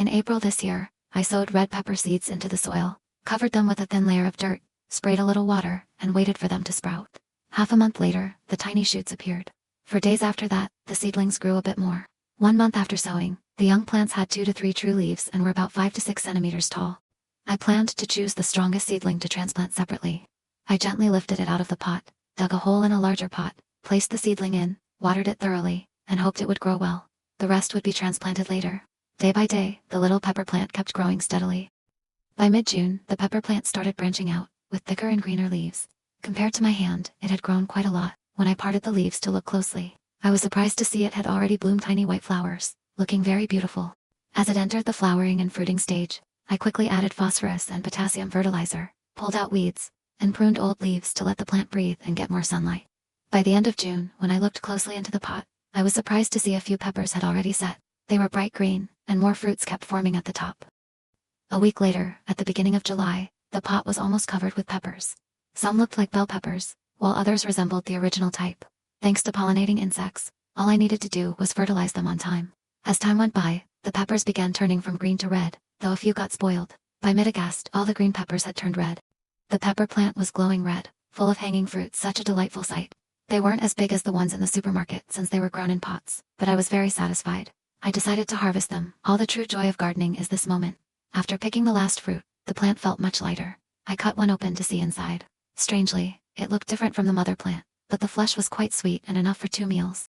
In April this year, I sowed red pepper seeds into the soil, covered them with a thin layer of dirt, sprayed a little water, and waited for them to sprout. Half a month later, the tiny shoots appeared. For days after that, the seedlings grew a bit more. 1 month after sowing, the young plants had 2 to 3 true leaves and were about 5 to 6 centimeters tall. I planned to choose the strongest seedling to transplant separately. I gently lifted it out of the pot, dug a hole in a larger pot, placed the seedling in, watered it thoroughly, and hoped it would grow well. The rest would be transplanted later. Day by day, the little pepper plant kept growing steadily. By mid-June, the pepper plant started branching out, with thicker and greener leaves. Compared to my hand, it had grown quite a lot. When I parted the leaves to look closely, I was surprised to see it had already bloomed tiny white flowers, looking very beautiful. As it entered the flowering and fruiting stage, I quickly added phosphorus and potassium fertilizer, pulled out weeds, and pruned old leaves to let the plant breathe and get more sunlight. By the end of June, when I looked closely into the pot, I was surprised to see a few peppers had already set. They were bright green, and more fruits kept forming at the top. A week later, at the beginning of July, the pot was almost covered with peppers. Some looked like bell peppers, while others resembled the original type. Thanks to pollinating insects, all I needed to do was fertilize them on time. As time went by, the peppers began turning from green to red, though a few got spoiled. By mid-August, all the green peppers had turned red. The pepper plant was glowing red, full of hanging fruit, such a delightful sight. They weren't as big as the ones in the supermarket since they were grown in pots, but I was very satisfied. I decided to harvest them. All the true joy of gardening is this moment. After picking the last fruit, the plant felt much lighter. I cut one open to see inside. Strangely, it looked different from the mother plant, but the flesh was quite sweet and enough for 2 meals.